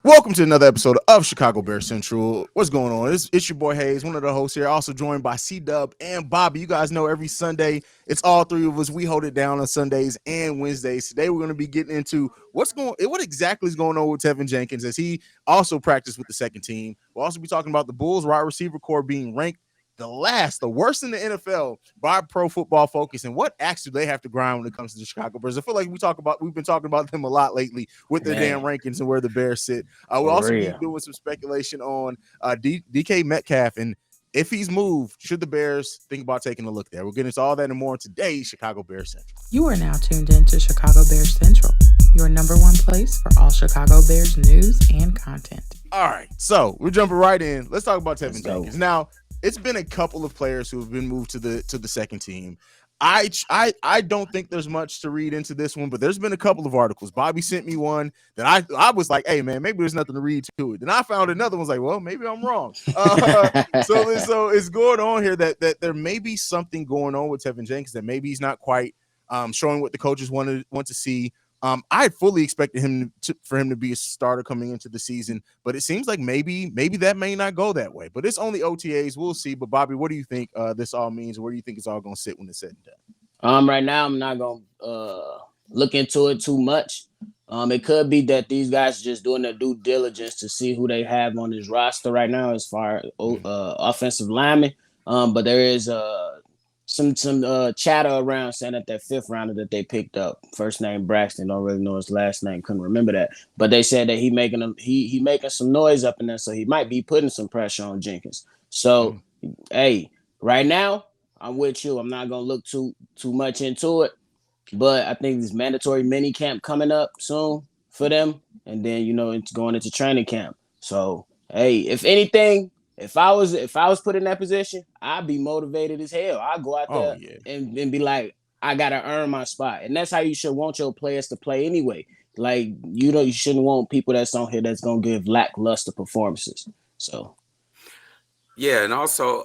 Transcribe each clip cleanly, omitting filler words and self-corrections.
Welcome to another episode of Chicago Bears Central. What's going on? It's your boy Haize, one of the hosts here, also joined by C-Dubb and Bobby. You guys know every Sunday, it's all three of us. We hold it down on Sundays and Wednesdays. Today, we're going to be getting into what exactly is going on with Teven Jenkins as he also practiced with the second team. We'll also be talking about the Bulls wide receiver core being ranked the worst in the NFL by Pro Football Focus, and what acts do they have to grind when it comes to the Chicago Bears? I feel like we've been talking about them a lot lately with their damn rankings and where the Bears sit. We'll also be doing some speculation on DK Metcalf and if he's moved, should the Bears think about taking a look there? We'll get into all that and more in today's Chicago Bears Central. You are now tuned in to Chicago Bears Central, your number one place for all Chicago Bears news and content. All right, so we're jumping right in. Let's talk about Teven Jenkins. Now, it's been a couple of players who have been moved to the second team. I don't think there's much to read into this one, but there's been a couple of articles. Bobby sent me one that I was like, hey man, maybe there's nothing to read to it. Then I found another one, was like, well, maybe I'm wrong. So it's going on here that there may be something going on with Teven Jenkins, that maybe he's not quite showing what the coaches want to see. I had fully expected for him to be a starter coming into the season, but it seems like maybe that may not go that way. But it's only OTAs. We'll see. But Bobby, what do you think this all means? Where do you think it's all going to sit when it's said and done? Right now, I'm not going to look into it too much. It could be that these guys are just doing their due diligence to see who they have on this roster right now as far as offensive linemen. But there is some chatter around saying that fifth rounder that they picked up, first name Braxton, don't really know his last name, couldn't remember that, but they said that he making some noise up in there, so he might be putting some pressure on Jenkins. So hey, right now I'm with you. I'm not gonna look too much into it, but I think this mandatory mini camp coming up soon for them, and then it's going into training camp. So hey, if anything, If I was put in that position, I'd be motivated as hell. I'd go out there and be like, I gotta earn my spot. And that's how you should want your players to play anyway. Like, you shouldn't want people that's on here that's gonna give lackluster performances. So yeah, and also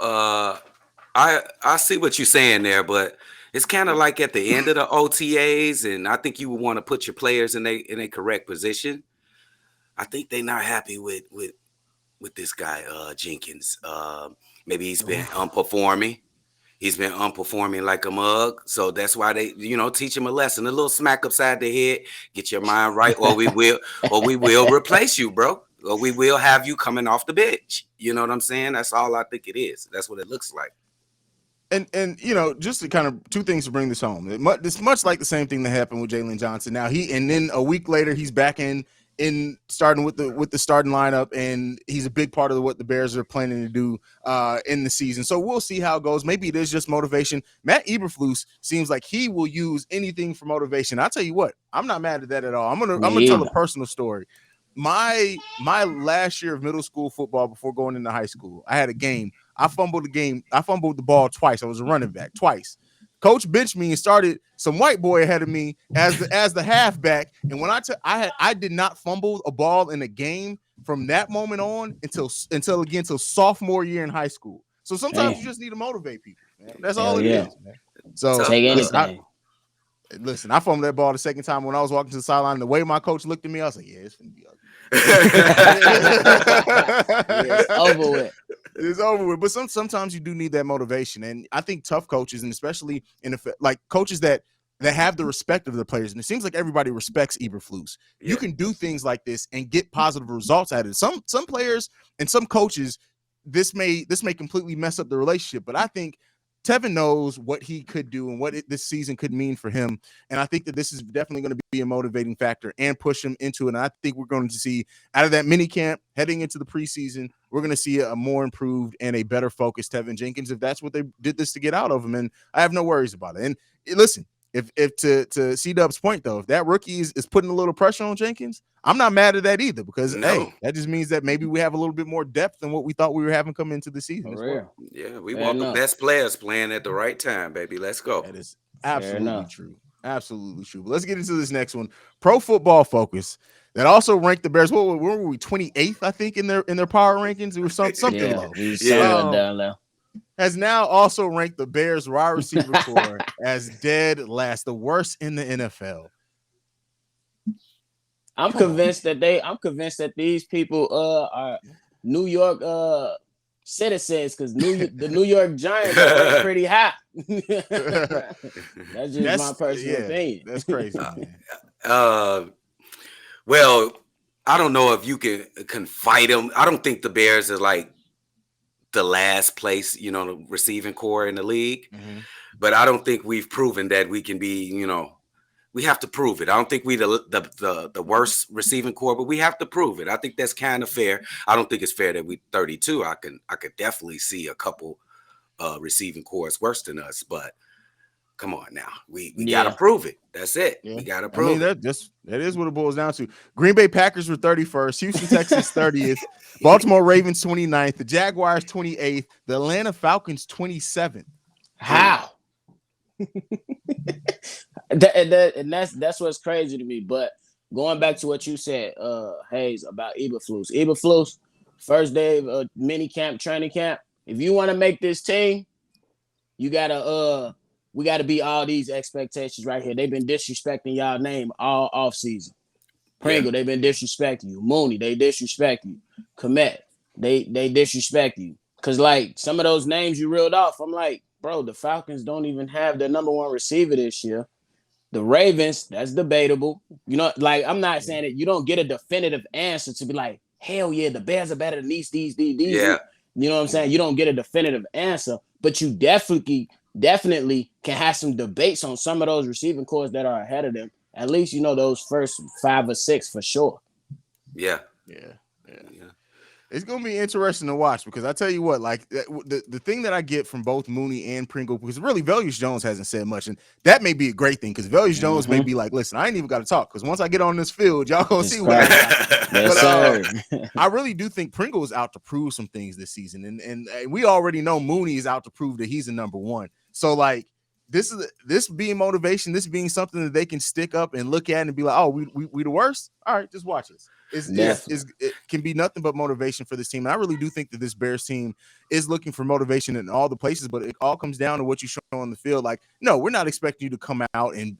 I see what you're saying there, but it's kind of like at the end of the OTAs, and I think you would want to put your players in a correct position. I think they're not happy with this guy, Jenkins. Maybe he's been underperforming. He's been underperforming like a mug. So that's why they, teach him a lesson, a little smack upside the head, get your mind right, or we will replace you, bro. Or we will have you coming off the bench. You know what I'm saying? That's all I think it is. That's what it looks like. And just to kind of two things to bring this home. It's much like the same thing that happened with Jalen Johnson. Now and then a week later he's back in starting with the starting lineup, and he's a big part of what the Bears are planning to do in the season. So we'll see how it goes. Maybe it is just motivation. Matt Eberflus seems like he will use anything for motivation. I'll tell you what, I'm not mad at that at all. I'm gonna tell a personal story. My last year of middle school football before going into high school, I had a game. I fumbled the ball twice. I was a running back twice. Coach benched me and started some white boy ahead of me as the halfback. And when I did not fumble a ball in a game from that moment on until sophomore year in high school. So sometimes you just need to motivate people, man. That's all it is, man. So take anything. Listen, I fumbled that ball the second time when I was walking to the sideline. The way my coach looked at me, I was like, yeah, it's gonna be ugly. It's over with. It's over with. But sometimes you do need that motivation. And I think tough coaches, and especially like coaches that have the respect of the players, and it seems like everybody respects Eberflus. Yeah. You can do things like this and get positive results out of it. Some players and some coaches, this may completely mess up the relationship. But I think Teven knows what he could do and what this season could mean for him. And I think that this is definitely going to be a motivating factor and push him into it. And I think we're going to see out of that mini camp heading into the preseason, we're going to see a more improved and a better focused Teven Jenkins if that's what they did this to get out of him. And I have no worries about it. And listen, if to C-Dubb's point, though, if that rookie is putting a little pressure on Jenkins, I'm not mad at that either, because hey, that just means that maybe we have a little bit more depth than what we thought we were having coming into the season. Well. Yeah, we want the best players playing at the right time, baby. Let's go. That is absolutely true. Absolutely true. But let's get into this next one. Pro Football Focus that also ranked the Bears. What were we? 28th, I think, in their power rankings. It was something low. Down low. Has now also ranked the Bears wide receiver core as dead last, the worst in the NFL. I'm convinced that these people are New York citizens because the New York Giants are ranked pretty high. That's just my personal opinion. That's crazy, man. Well, I don't know if you can fight them. I don't think the Bears are like the last place, the receiving core in the league. Mm-hmm. But I don't think we've proven that we can be, we have to prove it. I don't think we the worst receiving core, but we have to prove it. I think that's kind of fair. I don't think it's fair that we 32. I could definitely see a couple receiving cores worse than us, but come on now. We gotta prove it. That's it. Yeah. We gotta prove it. That is what it boils down to. Green Bay Packers were 31st, Houston Texans 30th, Baltimore Ravens 29th, the Jaguars 28th, the Atlanta Falcons 27th. How? and that's what's crazy to me. But going back to what you said, Haize, about Eberflus, first day of mini camp, training camp. If you want to make this team, you gotta we gotta beat all these expectations right here. They've been disrespecting y'all name all offseason. Pringle, they've been disrespecting you. Mooney, they disrespect you. Komet, they disrespect you. Cause like some of those names you reeled off, I'm like, bro, the Falcons don't even have their number one receiver this year. The Ravens, that's debatable. Like I'm not saying that you don't get a definitive answer to be like, hell yeah, the Bears are better than these. Yeah. You know what I'm saying? You don't get a definitive answer, but you definitely can have some debates on some of those receiving cores that are ahead of them. At least those first 5 or 6 for sure. Yeah. It's gonna be interesting to watch because I tell you what, like the thing that I get from both Mooney and Pringle, because really Velus Jones hasn't said much, and that may be a great thing because Velus Jones may be like, listen, I ain't even got to talk because once I get on this field, y'all gonna see what I got. I really do think Pringle is out to prove some things this season, and we already know Mooney is out to prove that he's a number one. So like this being motivation, this being something that they can stick up and look at and be like, oh, we the worst. All right, just watch us. It can be nothing but motivation for this team. And I really do think that this Bears team is looking for motivation in all the places, but it all comes down to what you show on the field. Like, no, we're not expecting you to come out and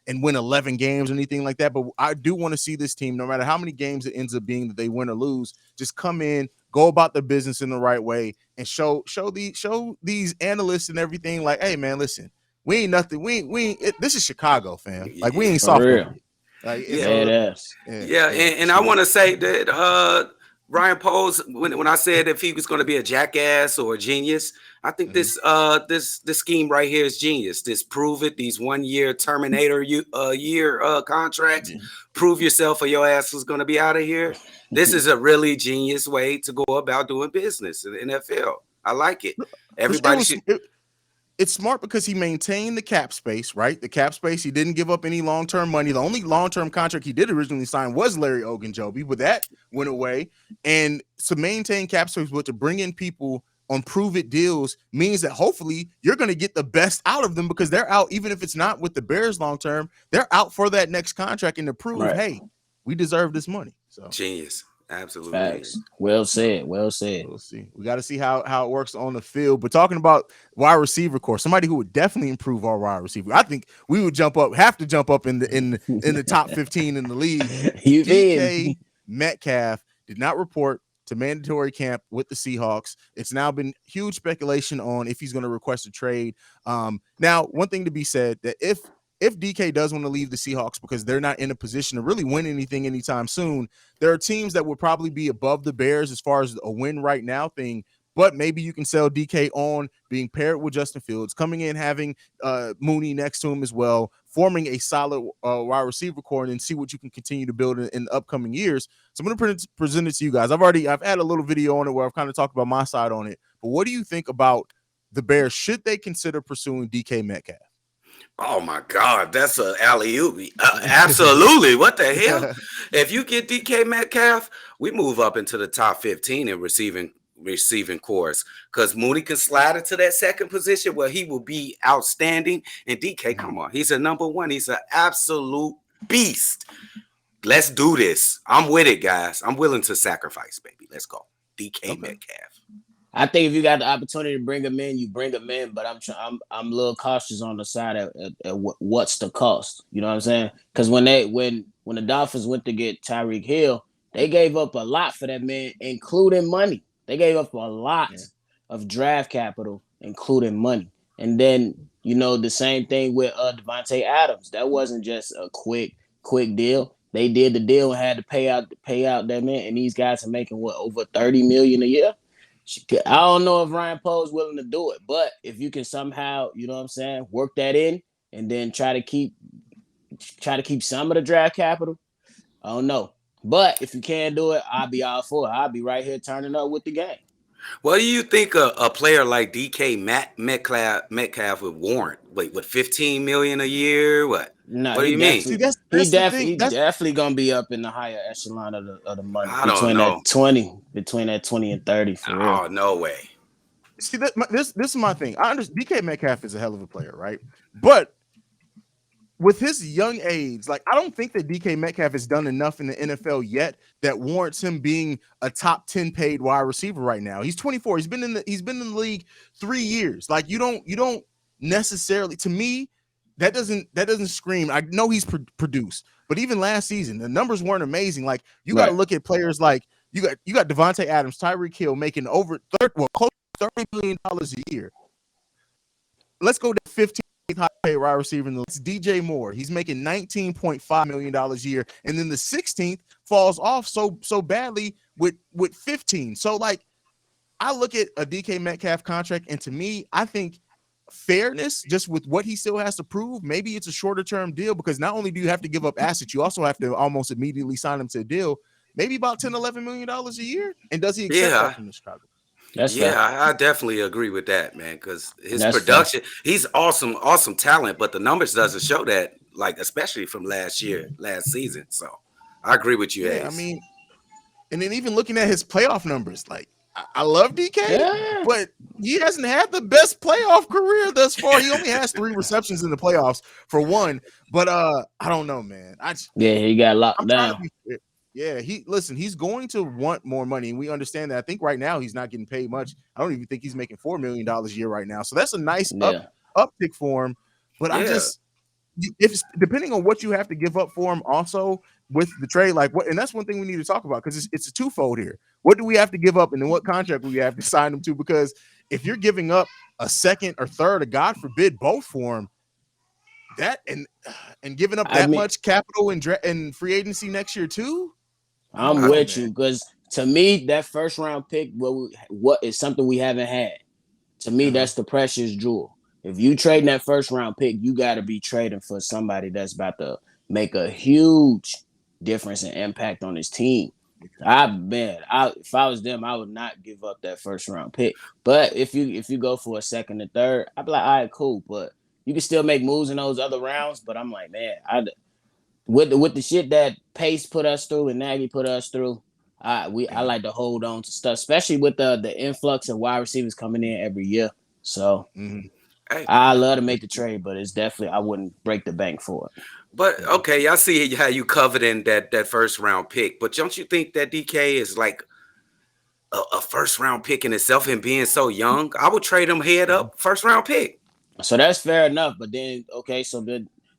win 11 games or anything like that. But I do want to see this team, no matter how many games it ends up being that they win or lose, just come in, go about their business in the right way, and show these analysts and everything like, hey man, listen, we ain't nothing. This is Chicago, fam. Like we ain't soft. Like and I want to say that Ryan Poles, when I said if he was going to be a jackass or a genius, I think this scheme right here is genius. This prove it, these 1 year Terminator year contracts, prove yourself or your ass was going to be out of here. This is a really genius way to go about doing business in the NFL. I like it. Everybody should. It's smart because he maintained the cap space, right? The cap space. He didn't give up any long-term money. The only long-term contract he did originally sign was Larry Ogunjobi, but that went away. And to maintain cap space, but to bring in people on prove-it deals means that hopefully you're going to get the best out of them because they're out, even if it's not with the Bears long-term, they're out for that next contract and to prove, hey, we deserve this money. So genius. Absolutely. Facts. Well said. We'll see. We got to see how it works on the field. But talking about wide receiver core, somebody who would definitely improve our wide receiver. I think we would have to jump up in the top 15 in the league. DK Metcalf did not report to mandatory camp with the Seahawks. It's now been huge speculation on if he's going to request a trade. Now, one thing to be said that if DK does want to leave the Seahawks because they're not in a position to really win anything anytime soon, there are teams that would probably be above the Bears as far as a win right now thing, but maybe you can sell DK on being paired with Justin Fields, coming in, having Mooney next to him as well, forming a solid wide receiver core, and see what you can continue to build in the upcoming years. So I'm going to present it to you guys. I've had a little video on it where I've kind of talked about my side on it, but what do you think about the Bears? Should they consider pursuing DK Metcalf? Oh my God, that's an alley-oop. Absolutely. What the hell? If you get DK Metcalf, we move up into the top 15 in receiving cores because Mooney can slide into that second position where he will be outstanding. And DK, come on, he's a number one. He's an absolute beast. Let's do this. I'm with it, guys. I'm willing to sacrifice, baby. Let's go. DK Metcalf. I think if you got the opportunity to bring them in, you bring them in. But I'm a little cautious on the side of what's the cost. You know what I'm saying? Because when when the Dolphins went to get Tyreek Hill, they gave up a lot for that man, including money. They gave up a lot of draft capital, including money. And then, the same thing with Devontae Adams. That wasn't just a quick deal. They did the deal and had to pay out that man. And these guys are making over $30 million a year. I don't know if Ryan Poe's willing to do it, but if you can somehow, work that in and then try to keep some of the draft capital, I don't know. But if you can't do it, I'll be all for it. I'll be right here turning up with the game. What do you think a player like DK Metcalf would warrant? Wait, what, $15 million a year? What? No, what do you mean? See, he's definitely gonna be up in the higher echelon of the money. I don't know. Between that 20 and 30 for real. Oh, no way. See, this is my thing. I understand DK Metcalf is a hell of a player, right? But with his young age, like, I don't think that DK Metcalf has done enough in the NFL yet that warrants him being a top 10 paid wide receiver right now. He's 24. He's been in the league 3 years. Like, you don't necessarily, to me, that doesn't scream. I know he's produced, but even last season, the numbers weren't amazing. Like, you got to look at players like you got Devontae Adams, Tyreek Hill making close to $30 million a year. Let's go to 15th high paid wide receiver in the list. DJ Moore, he's making $19.5 million a year, and then the 16th falls off so badly with 15. So, like, I look at a DK Metcalf contract, and to me, I think fairness, just with what he still has to prove, maybe it's a shorter term deal, because not only do you have to give up assets, you also have to almost immediately sign him to a deal, maybe about $10-11 million a year. And does he accept that from Chicago? I definitely agree with that, man, because his production, he's awesome talent, but the numbers doesn't show that, like, especially from last season. So I agree with you. Yeah, I mean, and then even looking at his playoff numbers, like, I love DK, but he hasn't had the best playoff career thus far. He only has 3 receptions in the playoffs for one, but I don't know, man. He got locked down. Yeah, he's going to want more money, and we understand that. I think right now he's not getting paid much. I don't even think he's making $4 million a year right now. So that's a nice uptick for him. But if depending on what you have to give up for him, also with the trade, like what, and that's one thing we need to talk about, because it's a twofold here. What do we have to give up, and then what contract we have to sign him to? Because if you're giving up a second or third, or God forbid, both for him, that and giving up that much capital in free agency next year too. I'm with you, because to me, that first round pick, what is something we haven't had. To me, that's the precious jewel. If you trade that first round pick, you got to be trading for somebody that's about to make a huge difference and impact on his team. If I was them, I would not give up that first round pick. But if you go for a second and third, I'd be like, all right, cool. But you can still make moves in those other rounds. But I'm like, man, with the shit that Pace put us through and Nagy put us through, I like to hold on to stuff, especially with the influx of wide receivers coming in every year. So I love to make the trade, but it's definitely, I wouldn't break the bank for it. But okay, I see how you covered in that first round pick, but don't you think that DK is like a first round pick in itself, and being so young? I would trade him head up first round pick. So that's fair enough. But then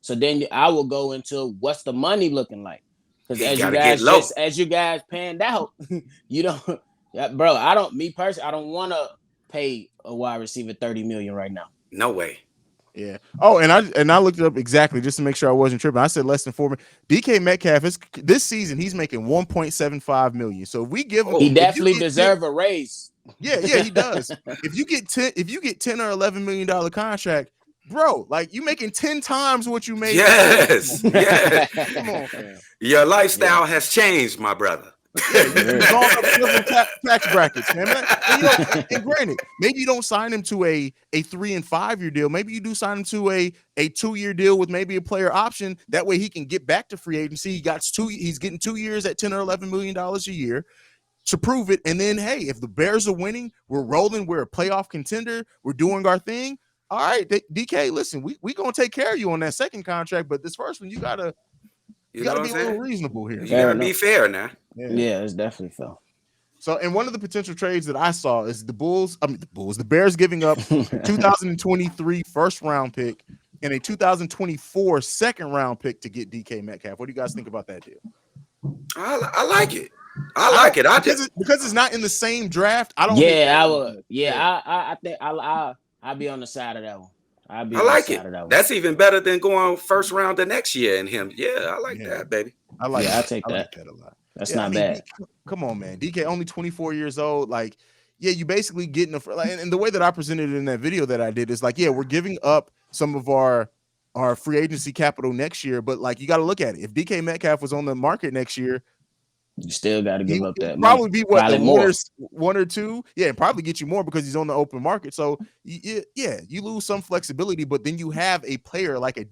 so then I will go into what's the money looking like, because as you guys panned out, you don't, bro. I don't want to pay a wide receiver $30 million right now. No way. Yeah. Oh, and I looked it up exactly just to make sure I wasn't tripping. I said less than $4 million. DK Metcalf this season he's making $1.75 million. So if we give him, he definitely deserve a raise. Yeah, he does. If you get $10 or $11 million contract, bro, like, you making 10 times what you made. Yes. Come on, man. Your lifestyle has changed, my brother. You've gone up tax brackets, man. And granted, maybe you don't sign him to a 3 and 5 year deal. Maybe you do sign him to a 2-year deal with maybe a player option. That way he can get back to free agency. He's getting 2 years at $10 or $11 million a year to prove it. And then, hey, if the Bears are winning, we're rolling, we're a playoff contender, we're doing our thing. All right, DK, listen, we gonna take care of you on that second contract, but this first one, you gotta be a little reasonable here. You gotta be fair now. Yeah, it's definitely fair. So, and one of the potential trades that I saw is the Bears giving up 2023 first round pick and a 2024 second round pick to get DK Metcalf. What do you guys think about that deal? I like it. I like it. Because it's not in the same draft. I don't. Yeah, I would. Yeah, I think I'll be on the side of that one. I like it. That's even better than going first round the next year and him. Yeah, I like that, baby. I like. Yeah, I take that. Like that a lot. That's not bad. Come on, man. DK only 24 years old. Like, yeah, you basically getting and the way that I presented it in that video that I did is like, yeah, we're giving up some of our free agency capital next year, but like you got to look at it. If DK Metcalf was on the market next year, you still got to give up that. Probably be what probably more. One or two. Yeah, probably get you more because he's on the open market. So yeah, you lose some flexibility, but then you have a player like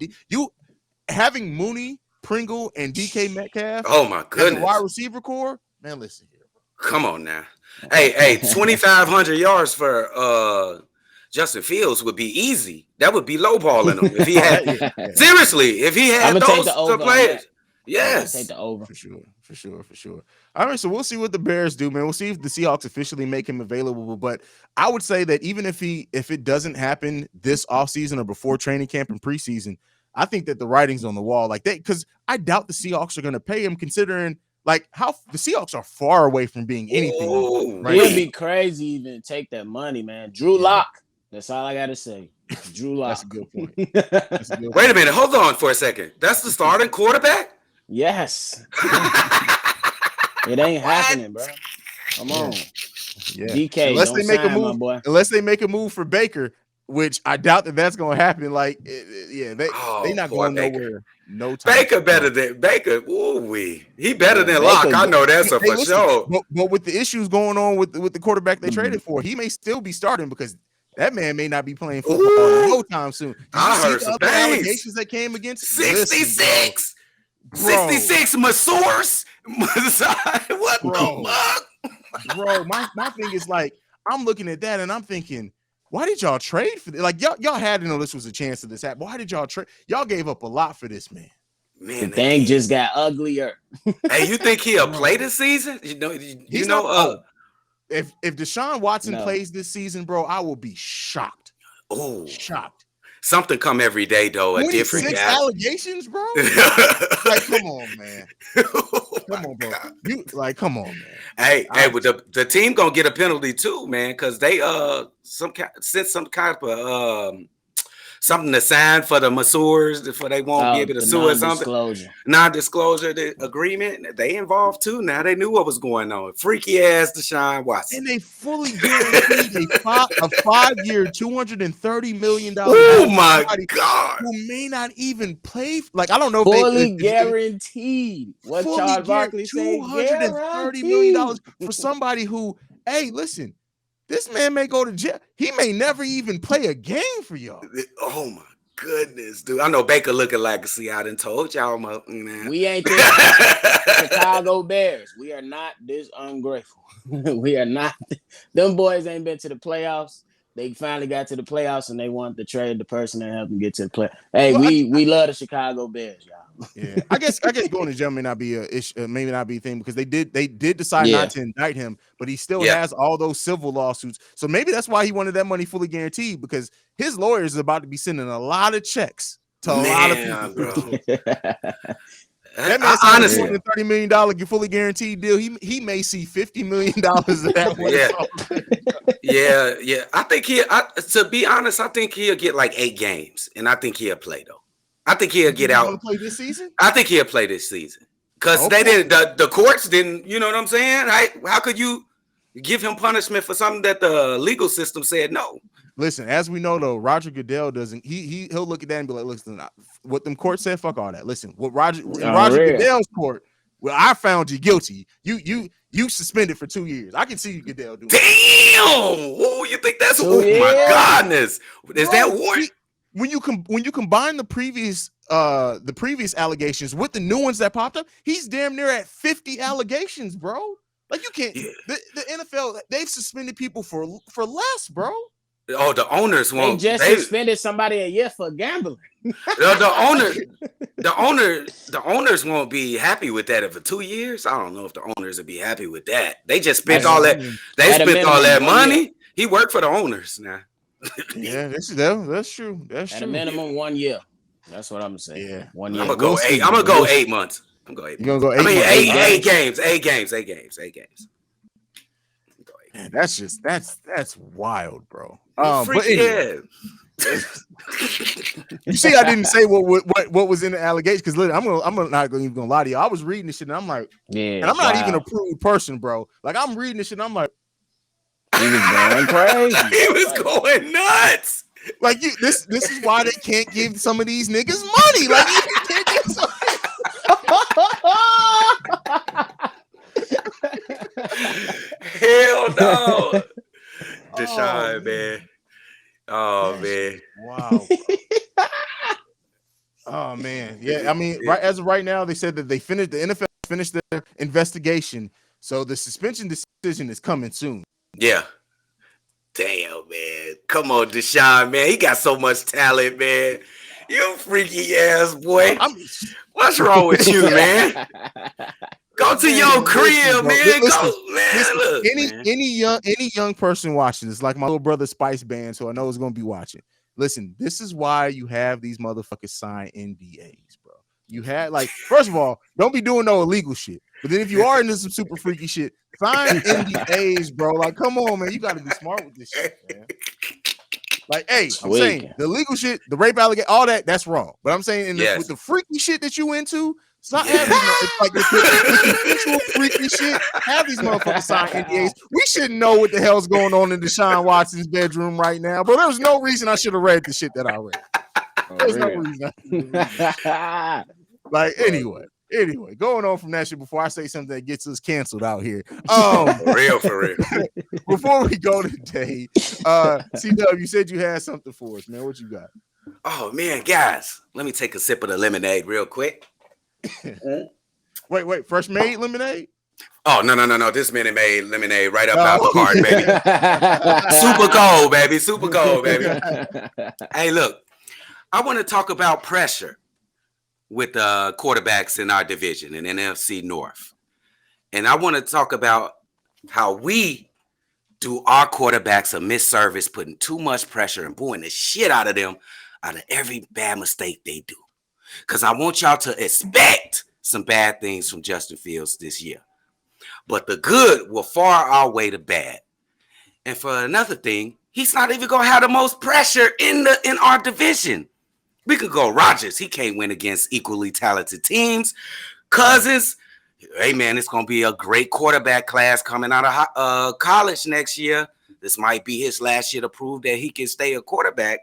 having Mooney, Pringle, and DK Metcalf. Oh my goodness, wide receiver core. Man, listen here. Come on now. Hey, 2,500 yards for Justin Fields would be easy. That would be lowballing him if he had. Seriously, if he had those players. Yes, take the over for sure. All right, so we'll see what the Bears do, man. We'll see if the Seahawks officially make him available. But I would say that even if it doesn't happen this offseason or before training camp and preseason, I think that the writing's on the wall. Like because I doubt the Seahawks are going to pay him, considering like how the Seahawks are far away from being anything. Right? It'd be crazy even take that money, man. Drew Lock. That's all I gotta say. Drew Lock. That's a good point. Wait a minute, hold on for a second. That's the starting quarterback? Yes. It ain't happening, bro. Come on. Yeah. DK, unless they make a move, my boy. Unless they make a move for Baker, which I doubt that's going to happen. Like, they not going nowhere. No time. Baker better than Baker. Ooh-wee. He better than Locke. I know that's for sure. But with the issues going on with the quarterback they traded for, he may still be starting because that man may not be playing football no time soon. I heard some allegations that came against 66. 66 Masours. What the fuck? Bro, my thing is like, I'm looking at that and I'm thinking, why did y'all trade for this? Like, y'all had to know this was a chance of this happen. Why did y'all trade? Y'all gave up a lot for this man. The thing just got uglier. Hey, you think he'll play this season? If Deshaun Watson plays this season, bro, I will be shocked. Oh, shocked. Something come every day though. A different guy. Allegations, bro. Like, come on, man. Come on, bro. Come on, man. Hey, but the team gonna get a penalty too, man, because they sent some kind of something to sign for the masseurs before they won't be able to sue or something. Non-disclosure agreement. They involved too. Now they knew what was going on. Freaky ass Deshaun Watson. And they fully guaranteed a 5-year, $230 million. Oh my God! Who may not even play? Like I don't know. Fully guaranteed. What Charles Barkley said? $230 million for somebody who, hey, listen. This man may go to jail. He may never even play a game for y'all. Oh my goodness, dude! I know Baker looking like I done told y'all, man. We ain't the Chicago Bears. We are not this ungrateful. We are not. Them boys ain't been to the playoffs. They finally got to the playoffs and they wanted to trade the person that helped them get to the play. Hey, we love the Chicago Bears, y'all. Yeah, I guess going to jail may not be maybe not be a thing because they did decide not to indict him, but he still has all those civil lawsuits. So maybe that's why he wanted that money fully guaranteed because his lawyers is about to be sending a lot of checks to a lot of people. Bro. That man honestly $30 million fully guaranteed deal. He may see $50 million of that. Yeah. I think to be honest, I think he'll get like 8 games, and I think he'll play though. I think he'll get out. Play this season? I think he'll play this season because they didn't. The courts didn't. You know what I'm saying? How could you give him punishment for something that the legal system said no? Listen, as we know though, Roger Goodell doesn't. He'll look at that and be like, "Listen, what them courts said, fuck all that. Listen, what Roger Goodell's court. Well, I found you guilty. You suspended for 2 years. I can see you Goodell doing. Damn! Oh, you think that's? Oh my goodness! Is that warrant? When you combine the previous allegations with the new ones that popped up, he's damn near at 50 allegations, bro. Like you can't. Yeah. The NFL, they've suspended people for less, bro. Oh, the owners won't. They just suspended somebody a year for gambling. The owners won't be happy with that for 2 years. I don't know if the owners will be happy with that. They just spent all that. They spent all that money. He worked for the owners now. Yeah, that's true. That's At true. a minimum 1 year. That's what I'm gonna say. Yeah. 1 year. I'm gonna We'll go see. 8. I'm gonna go 8 months. I'm gonna go 8 You're months. gonna go 8 I mean, months. eight games. 8 games. 8 games. 8 games. Man, that's wild, bro. Freak, But anyway, you see, I didn't say what was in the allegation because I'm not even gonna lie to you. I was reading this shit and I'm like, Yeah, and I'm not even a prude person, bro. Like I'm reading this shit and I'm like, he was going crazy. He was going nuts. like this is why they can't give some of these niggas money. Like you can't give some. Hell no. Deshaun, man. Oh man. Wow. Oh man. Yeah, I mean, right as of right now, they said that the NFL finished their investigation. So the suspension decision is coming soon. Yeah. Damn, man. Come on, Deshaun, man. He got so much talent, man. You freaky ass boy. What's wrong with you, man? Go to your crib, man. Look, any young person watching this, like my little brother Spice Band, so I know is gonna be watching. Listen, this is why you have these motherfuckers sign NDAs, bro. You had first of all, don't be doing no illegal shit. But then if you are into some super freaky shit, sign NDAs, bro. Like, come on, man. You got to be smart with this shit, man. Like, hey, I'm saying the legal shit, the rape allegation, all that's wrong. But I'm saying with the freaky shit that you into, stop having like the freaky shit. Have these motherfuckers sign NDAs. We shouldn't know what the hell's going on in Deshaun Watson's bedroom right now, bro. There was no reason I should have read the shit that I read. There's no reason. Like, anyway, going on from that shit before I say something that gets us canceled out here. For real. Before we go today, CDubb, you said you had something for us, man. What you got? Oh man, guys, let me take a sip of the lemonade real quick. Wait, fresh made lemonade? Oh no. This minute made lemonade right up out the carton, baby. Super cold, baby. Hey, look, I want to talk about pressure with quarterbacks in our division in NFC North. And I want to talk about how we do our quarterbacks a misservice, putting too much pressure and booing the shit out of them out of every bad mistake they do. Because I want y'all to expect some bad things from Justin Fields this year. But the good will far outweigh the bad. And for another thing, he's not even going to have the most pressure in our division. We could go Rodgers. He can't win against equally talented teams. Cousins, hey, man, it's going to be a great quarterback class coming out of college next year. This might be his last year to prove that he can stay a quarterback.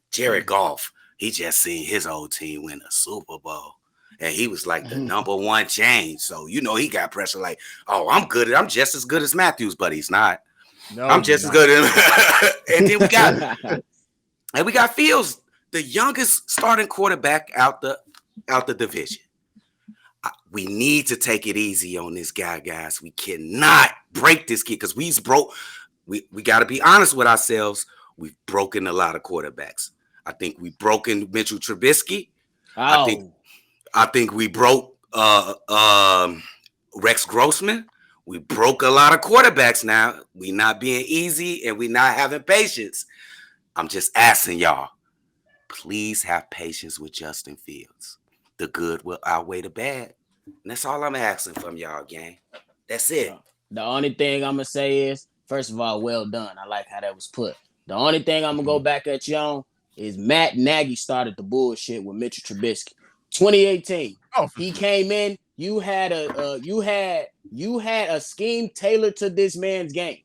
Jared Goff, he just seen his old team win a Super Bowl. And he was like the number one change. So, he got pressure like, oh, I'm good. I'm just as good as Matthews, but he's not. No, I'm just as good as And then we got Fields, the youngest starting quarterback out the division. We need to take it easy on this guy, guys. We cannot break this kid because we got to be honest with ourselves. We've broken a lot of quarterbacks. I think we've broken Mitchell Trubisky. Oh. I think we broke Rex Grossman. We broke a lot of quarterbacks now. We not being easy and we not having patience. I'm just asking y'all, please have patience with Justin Fields. The good will outweigh the bad. And that's all I'm asking from y'all, gang. That's it. The only thing I'm going to say is, first of all, well done. I like how that was put. The only thing I'm going to go back at you on is Matt Nagy started the bullshit with Mitchell Trubisky. 2018. He came in. You had a scheme tailored to this man's game.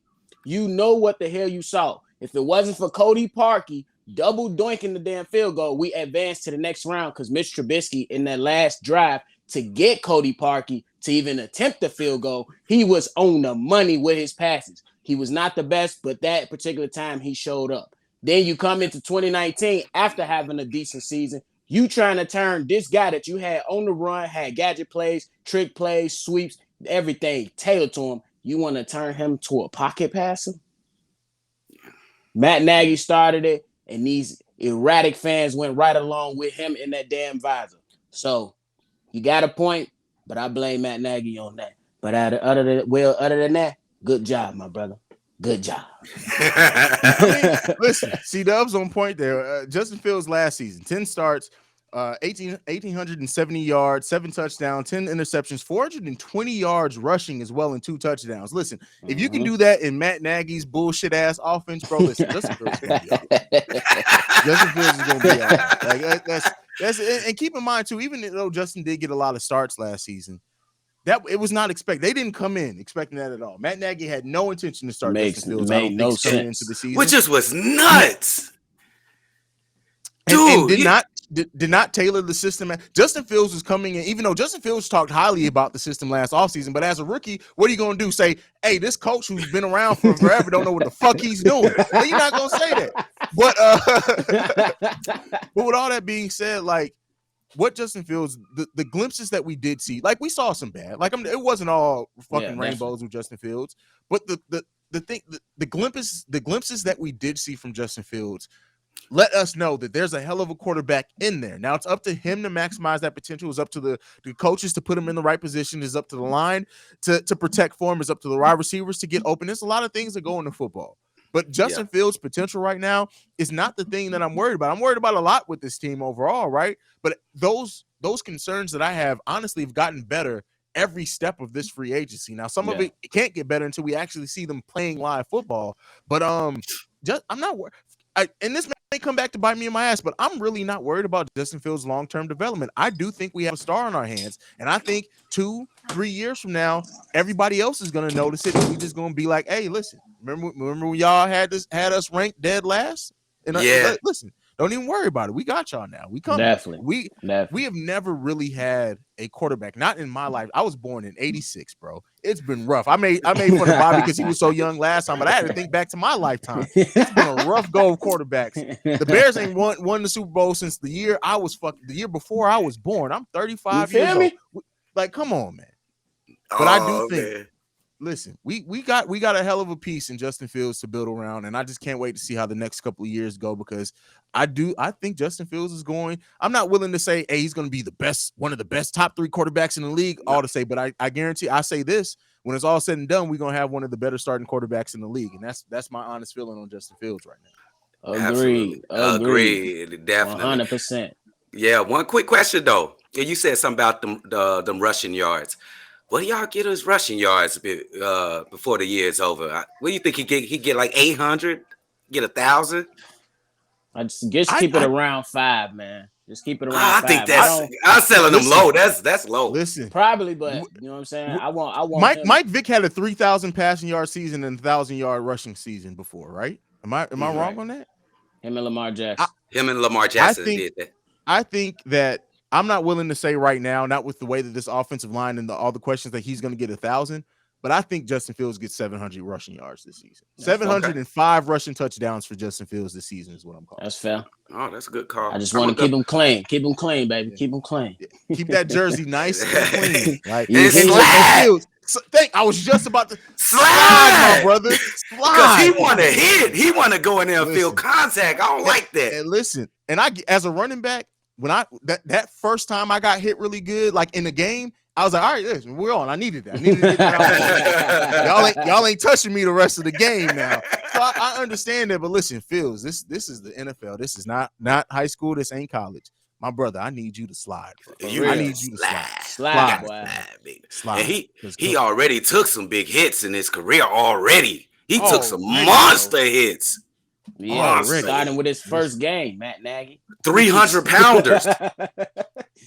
You know what the hell you saw. If it wasn't for Cody Parkey double doinking the damn field goal, we advanced to the next round because Mitch Trubisky in that last drive to get Cody Parkey to even attempt the field goal, he was on the money with his passes. He was not the best, but that particular time he showed up. Then you come into 2019 after having a decent season. You trying to turn this guy that you had on the run, had gadget plays, trick plays, sweeps, everything tailored to him. You want to turn him to a pocket passer? Matt Nagy started it, and these erratic fans went right along with him in that damn visor. So you got a point, but I blame Matt Nagy on that. But other than that, good job, my brother. Good job. Listen, C-Dubb's on point there. Justin Fields last season, 10 starts, 1,870 yards, 7 touchdowns, 10 interceptions, 420 yards rushing as well, and 2 touchdowns. Listen, if you can do that in Matt Nagy's bullshit ass offense, bro, listen, Justin Fields is gonna be all right. Justin Fields is gonna be all right. Like that's and keep in mind too, even though Justin did get a lot of starts last season, that it was not expected. They didn't come in expecting that at all. Matt Nagy had no intention to start Justin Fields. Made no sense into the season, which just was nuts. And did not tailor the system. Justin Fields was coming in, even though Justin Fields talked highly about the system last offseason, but as a rookie, what are you going to do? Say, hey, this coach who's been around for forever don't know what the fuck he's doing. Well, you're not going to say that. But with all that being said, like, what Justin Fields, the glimpses that we did see, like we saw some bad, like it wasn't all fucking rainbows with Justin Fields, but the glimpses that we did see from Justin Fields let us know that there's a hell of a quarterback in there. Now it's up to him to maximize that potential. It's up to the coaches to put him in the right position. It's up to the line to protect for him. It's up to the wide receivers to get open. There's a lot of things that go into football. But Justin Fields' potential right now is not the thing that I'm worried about. I'm worried about a lot with this team overall, right? But those concerns that I have honestly have gotten better every step of this free agency. Now, some of it can't get better until we actually see them playing live football. But I'm not worried. And this may come back to bite me in my ass, but I'm really not worried about Justin Fields' long-term development. I do think we have a star on our hands, and I think 2-3 years from now, everybody else is going to notice it, and we're just going to be like, "Hey, listen, remember when y'all had us ranked dead last?" And listen, don't even worry about it. We got y'all now. We come. Definitely. We have never really had a quarterback. Not in my life. I was born in '86, bro. It's been rough. I made fun of Bobby because he was so young last time, but I had to think back to my lifetime. It's been a rough go of quarterbacks. The Bears ain't won the Super Bowl since the year before I was born. I'm 35 years old. Like, come on, man. But I do think. Man. Listen, we got a hell of a piece in Justin Fields to build around, and I just can't wait to see how the next couple of years go because I think Justin Fields is going. I'm not willing to say, hey, he's going to be one of the best top 3 quarterbacks in the league. All to say, but I guarantee I say this: when it's all said and done, we're going to have one of the better starting quarterbacks in the league, and that's my honest feeling on Justin Fields right now. Agreed. Definitely, 100%. Yeah. One quick question though. You said something about them rushing yards. What do y'all get his rushing yards before the year is over? What do you think he get like 800? Get 1,000? I just keep it around 5, man. Just keep it around 5. I think I'm selling them low. That's low. Listen, probably, but you know what I'm saying. I want. Mike Vick had a 3,000 passing yard season and 1,000 yard rushing season before, right? Am I wrong on that? Him and Lamar Jackson. Did that. I think that. I'm not willing to say right now, not with the way that this offensive line and all the questions that he's going to get 1,000, but I think Justin Fields gets 700 rushing yards this season. 705 rushing touchdowns for Justin Fields this season is what I'm calling. That's fair. Oh, that's a good call. I just want to keep him clean. Keep him clean, baby. Keep him clean. Keep that jersey nice and clean. Like, Fields. I was just about to slide, my brother. Because he want to hit. He want to go in there and feel contact. I don't like that. And listen, as a running back, when that first time I got hit really good, like in the game, I was like, all right, listen, we're on. I needed that. I needed to get that y'all ain't touching me the rest of the game now. So I understand that, but listen, Fields, this is the NFL. This is not high school. This ain't college. My brother, I need you to slide. I need you to slide, baby. And he already took some big hits in his career already. He took some monster hits. Yeah, starting with his first game, Matt Nagy. 300 pounders.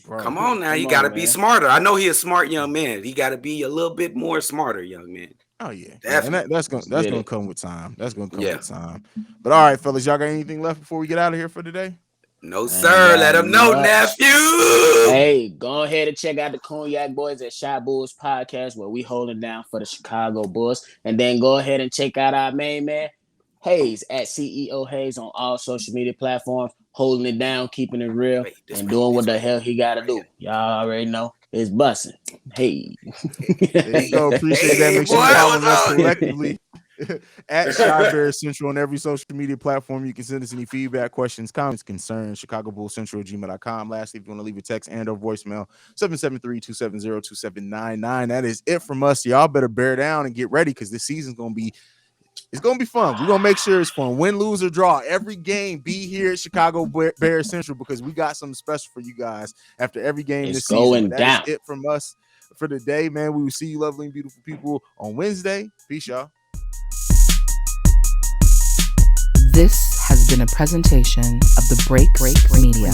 Come on now, you got to be smarter. I know he's a smart young man. He got to be a little bit more smarter, young man. Oh yeah, and that's gonna come with time. That's gonna come with time. But all right, fellas, y'all got anything left before we get out of here for today? No, sir. Let them know, nephew. Hey, go ahead and check out the Cognac Boys at Shot Bulls Podcast, where we holding down for the Chicago Bulls, and then go ahead and check out our main man Haize at CEO Haize on all social media platforms, holding it down, keeping it real, and doing what the hell he got to do. Y'all already know it's busting. Hey. There you go. Appreciate that. Make sure you follow us collectively at Shy Bear Central on every social media platform. You can send us any feedback, questions, comments, concerns, ChicagoBullsCentral@gmail.com. Lastly, if you want to leave a text and or voicemail, 773-270-2799. That is it from us. Y'all better bear down and get ready because this season's going to be It's gonna be fun. We're gonna make sure it's fun. Win, lose, or draw. Every game, be here at Chicago Bears Central because we got something special for you guys after every game It's this season. going But that down. is it from us for the day, man. We will see you lovely and beautiful people on Wednesday. Peace, y'all. This has been a presentation of the Break Media.